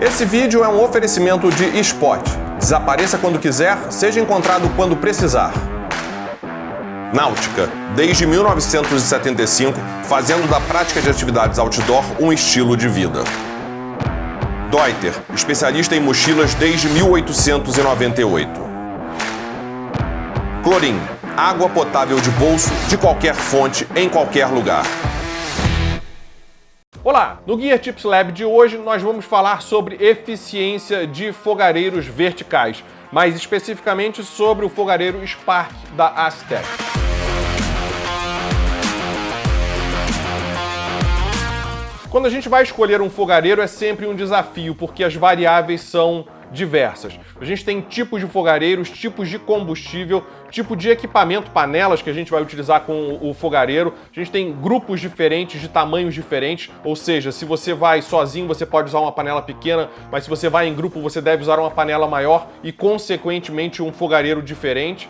Esse vídeo é um oferecimento de Spot. Desapareça quando quiser, seja encontrado quando precisar. Náutica, desde 1975, fazendo da prática de atividades outdoor um estilo de vida. Deuter, especialista em mochilas desde 1898. Clorin, água potável de bolso, de qualquer fonte, em qualquer lugar. Olá! No Gear Tips Lab de hoje nós vamos falar sobre eficiência de fogareiros verticais, mais especificamente sobre o fogareiro Spark da Aztec. Quando a gente vai escolher um fogareiro é sempre um desafio, porque as variáveis são diversas. A gente tem tipos de fogareiros, tipos de combustível, tipo de equipamento, panelas que a gente vai utilizar com o fogareiro. A gente tem grupos diferentes, de tamanhos diferentes, ou seja, se você vai sozinho você pode usar uma panela pequena, mas se você vai em grupo você deve usar uma panela maior e consequentemente um fogareiro diferente.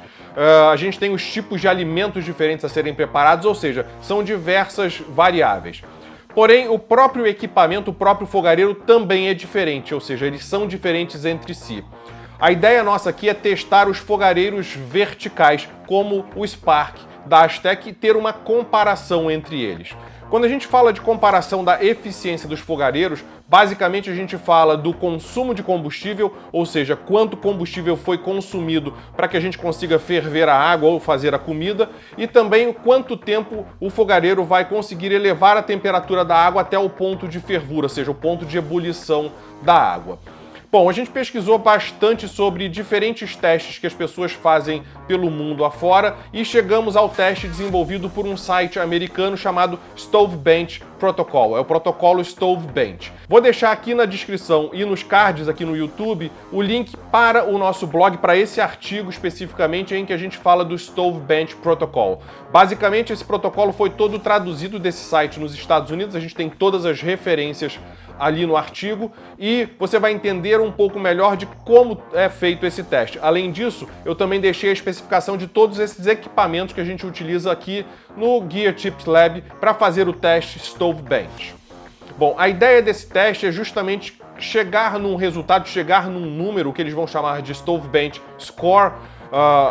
A gente tem os tipos de alimentos diferentes a serem preparados, ou seja, são diversas variáveis. Porém, o próprio equipamento, o próprio fogareiro também é diferente, ou seja, eles são diferentes entre si. A ideia nossa aqui é testar os fogareiros verticais, como o Spark da Aztec, e ter uma comparação entre eles. Quando a gente fala de comparação da eficiência dos fogareiros, basicamente a gente fala do consumo de combustível, ou seja, quanto combustível foi consumido para que a gente consiga ferver a água ou fazer a comida, e também o quanto tempo o fogareiro vai conseguir elevar a temperatura da água até o ponto de fervura, ou seja, o ponto de ebulição da água. Bom, a gente pesquisou bastante sobre diferentes testes que as pessoas fazem pelo mundo afora e chegamos ao teste desenvolvido por um site americano chamado Stovebench Protocol. É o protocolo Stovebench. Vou deixar aqui na descrição e nos cards aqui no YouTube o link para o nosso blog, para esse artigo especificamente em que a gente fala do Stovebench Protocol. Basicamente, esse protocolo foi todo traduzido desse site nos Estados Unidos, a gente tem todas as referências ali no artigo e você vai entender um pouco melhor de como é feito esse teste. Além disso, eu também deixei a especificação de todos esses equipamentos que a gente utiliza aqui no Gear Tips Lab para fazer o teste Stovebench. Bom, a ideia desse teste é justamente chegar num resultado, chegar num número que eles vão chamar de Stovebench Score,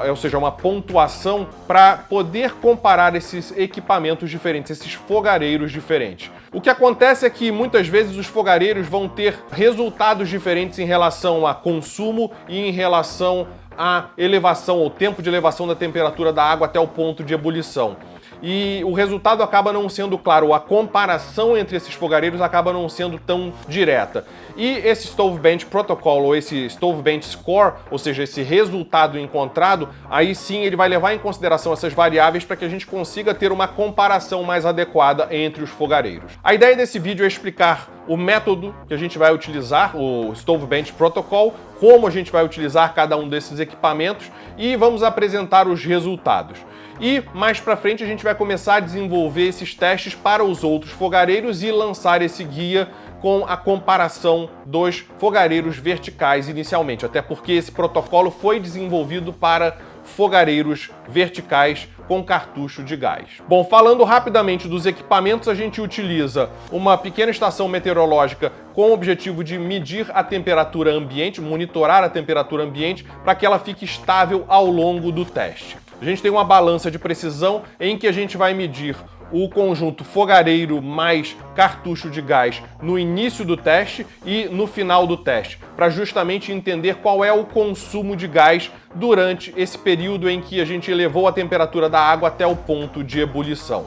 ou seja, uma pontuação para poder comparar esses equipamentos diferentes, esses fogareiros diferentes. O que acontece é que muitas vezes os fogareiros vão ter resultados diferentes em relação a consumo e em relação à elevação, ou tempo de elevação da temperatura da água até o ponto de ebulição. E o resultado acaba não sendo claro, a comparação entre esses fogareiros acaba não sendo tão direta. E esse Stovebench Protocol, ou esse Stovebench Score, ou seja, esse resultado encontrado, aí sim ele vai levar em consideração essas variáveis para que a gente consiga ter uma comparação mais adequada entre os fogareiros. A ideia desse vídeo é explicar o método que a gente vai utilizar, o Stovebench Protocol, como a gente vai utilizar cada um desses equipamentos e vamos apresentar os resultados. E mais pra frente a gente vai começar a desenvolver esses testes para os outros fogareiros e lançar esse guia com a comparação dos fogareiros verticais inicialmente, até porque esse protocolo foi desenvolvido para fogareiros verticais com cartucho de gás. Bom, falando rapidamente dos equipamentos, a gente utiliza uma pequena estação meteorológica com o objetivo de medir a temperatura ambiente, monitorar a temperatura ambiente para que ela fique estável ao longo do teste. A gente tem uma balança de precisão em que a gente vai medir o conjunto fogareiro mais cartucho de gás no início do teste e no final do teste, para justamente entender qual é o consumo de gás durante esse período em que a gente elevou a temperatura da água até o ponto de ebulição.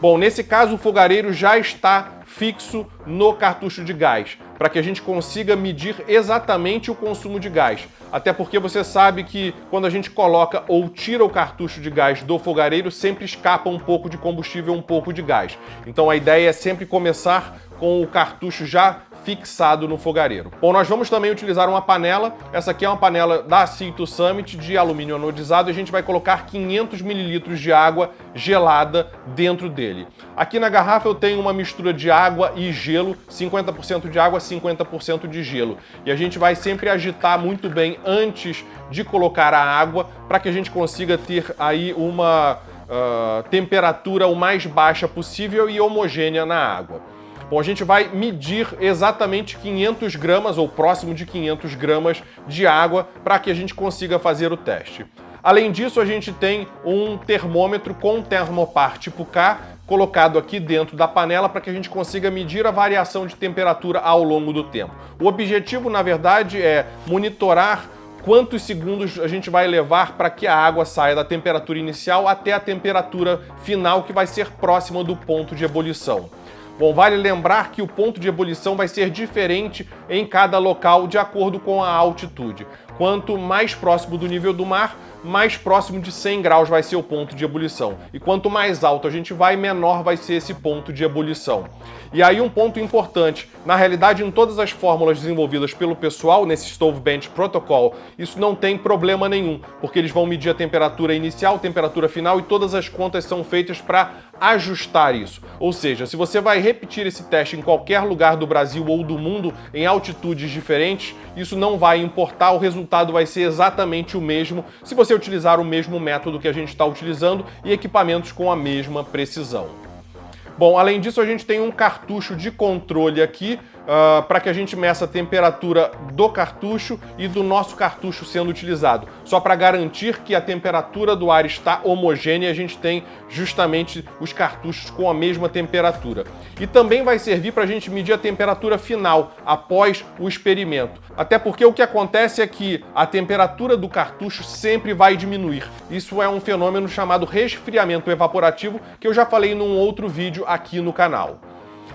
Bom, nesse caso o fogareiro já está fixo no cartucho de gás, para que a gente consiga medir exatamente o consumo de gás. Até porque você sabe que quando a gente coloca ou tira o cartucho de gás do fogareiro, sempre escapa um pouco de combustível, um pouco de gás. Então a ideia é sempre começar com o cartucho já fixado no fogareiro. Bom, nós vamos também utilizar uma panela. Essa aqui é uma panela da Sea2 Summit de alumínio anodizado e a gente vai colocar 500 ml de água gelada dentro dele. Aqui na garrafa eu tenho uma mistura de água e gelo, 50% de água, 50% de gelo. E a gente vai sempre agitar muito bem antes de colocar a água para que a gente consiga ter aí uma temperatura o mais baixa possível e homogênea na água. Bom, a gente vai medir exatamente 500 gramas ou próximo de 500 gramas de água para que a gente consiga fazer o teste. Além disso, a gente tem um termômetro com termopar tipo K colocado aqui dentro da panela para que a gente consiga medir a variação de temperatura ao longo do tempo. O objetivo, na verdade, é monitorar quantos segundos a gente vai levar para que a água saia da temperatura inicial até a temperatura final, que vai ser próxima do ponto de ebulição. Bom, vale lembrar que o ponto de ebulição vai ser diferente em cada local de acordo com a altitude. Quanto mais próximo do nível do mar, mais próximo de 100 graus vai ser o ponto de ebulição. E quanto mais alto a gente vai, menor vai ser esse ponto de ebulição. E aí um ponto importante, na realidade em todas as fórmulas desenvolvidas pelo pessoal nesse Stove Bench Protocol, isso não tem problema nenhum, porque eles vão medir a temperatura inicial, temperatura final e todas as contas são feitas para ajustar isso. Ou seja, se você vai repetir esse teste em qualquer lugar do Brasil ou do mundo em altitudes diferentes, isso não vai importar, o resultado vai ser exatamente o mesmo se você utilizar o mesmo método que a gente está utilizando e equipamentos com a mesma precisão. Bom, além disso, a gente tem um cartucho de controle aqui para que a gente meça a temperatura do cartucho e do nosso cartucho sendo utilizado. Só para garantir que a temperatura do ar está homogênea, a gente tem justamente os cartuchos com a mesma temperatura. E também vai servir para a gente medir a temperatura final após o experimento. Até porque o que acontece é que a temperatura do cartucho sempre vai diminuir. Isso é um fenômeno chamado resfriamento evaporativo, que eu já falei num outro vídeo aqui no canal.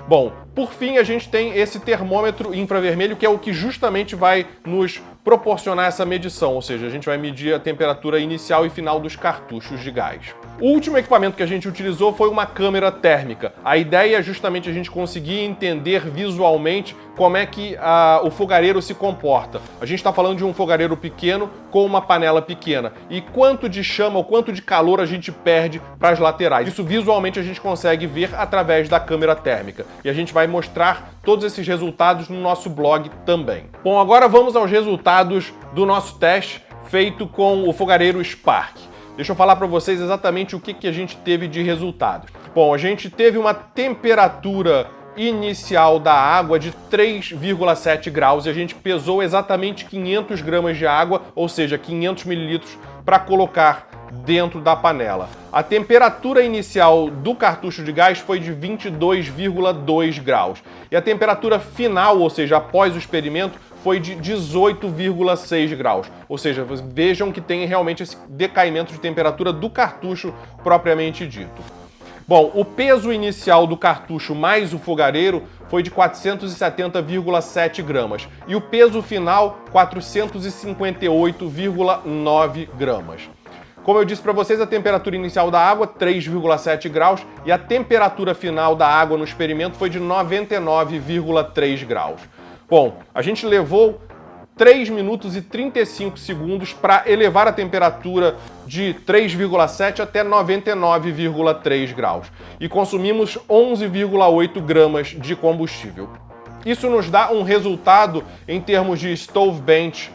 Bom, por fim, a gente tem esse termômetro infravermelho, que é o que justamente vai nos proporcionar essa medição, ou seja, a gente vai medir a temperatura inicial e final dos cartuchos de gás. O último equipamento que a gente utilizou foi uma câmera térmica. A ideia é justamente a gente conseguir entender visualmente como é que o fogareiro se comporta. A gente está falando de um fogareiro pequeno com uma panela pequena. E quanto de chama ou quanto de calor a gente perde para as laterais. Isso visualmente a gente consegue ver através da câmera térmica. E a gente vai mostrar todos esses resultados no nosso blog também. Bom, agora vamos aos resultados do nosso teste feito com o fogareiro Spark. Deixa eu falar para vocês exatamente o que a gente teve de resultado. Bom, a gente teve uma temperatura inicial da água de 3,7 graus e a gente pesou exatamente 500 gramas de água, ou seja, 500 mililitros, para colocar dentro da panela. A temperatura inicial do cartucho de gás foi de 22,2 graus. E a temperatura final, ou seja, após o experimento, foi de 18,6 graus. Ou seja, vejam que tem realmente esse decaimento de temperatura do cartucho propriamente dito. Bom, o peso inicial do cartucho mais o fogareiro foi de 470,7 gramas e o peso final 458,9 gramas. Como eu disse para vocês, a temperatura inicial da água 3,7 graus e a temperatura final da água no experimento foi de 99,3 graus. Bom, a gente levou 3 minutos e 35 segundos para elevar a temperatura de 3,7 até 99,3 graus e consumimos 11,8 gramas de combustível. Isso nos dá um resultado em termos de Stove Bench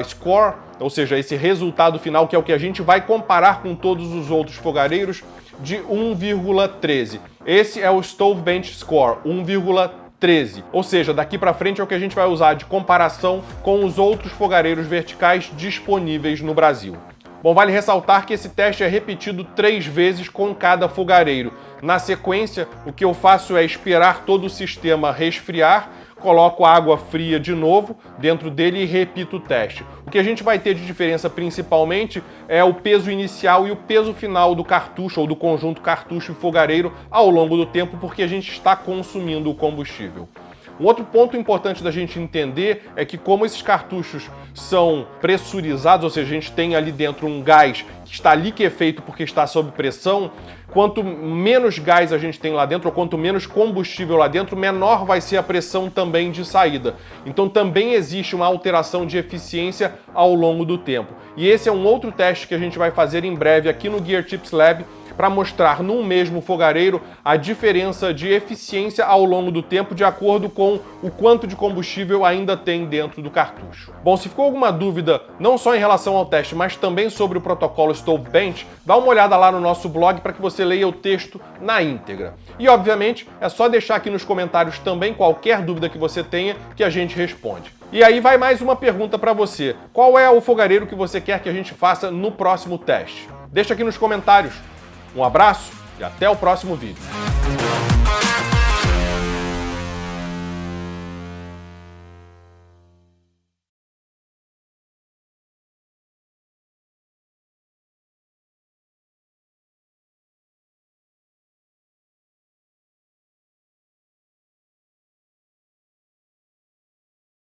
Score, ou seja, esse resultado final que é o que a gente vai comparar com todos os outros fogareiros, de 1,13. Esse é o Stove Bench Score, 1,13. Ou seja, daqui para frente é o que a gente vai usar de comparação com os outros fogareiros verticais disponíveis no Brasil. Bom, vale ressaltar que esse teste é repetido 3 vezes com cada fogareiro. Na sequência, o que eu faço é esperar todo o sistema resfriar, coloco a água fria de novo dentro dele e repito o teste. O que a gente vai ter de diferença principalmente é o peso inicial e o peso final do cartucho ou do conjunto cartucho e fogareiro ao longo do tempo, porque a gente está consumindo o combustível. Um outro ponto importante da gente entender é que como esses cartuchos são pressurizados, ou seja, a gente tem ali dentro um gás que está liquefeito porque está sob pressão, quanto menos gás a gente tem lá dentro, ou quanto menos combustível lá dentro, menor vai ser a pressão também de saída. Então também existe uma alteração de eficiência ao longo do tempo. E esse é um outro teste que a gente vai fazer em breve aqui no Gear Tips Lab, para mostrar num mesmo fogareiro a diferença de eficiência ao longo do tempo de acordo com o quanto de combustível ainda tem dentro do cartucho. Bom, se ficou alguma dúvida não só em relação ao teste, mas também sobre o protocolo Stove Bench, dá uma olhada lá no nosso blog para que você leia o texto na íntegra. E, obviamente, é só deixar aqui nos comentários também qualquer dúvida que você tenha que a gente responde. E aí vai mais uma pergunta para você. Qual é o fogareiro que você quer que a gente faça no próximo teste? Deixa aqui nos comentários. Um abraço e até o próximo vídeo.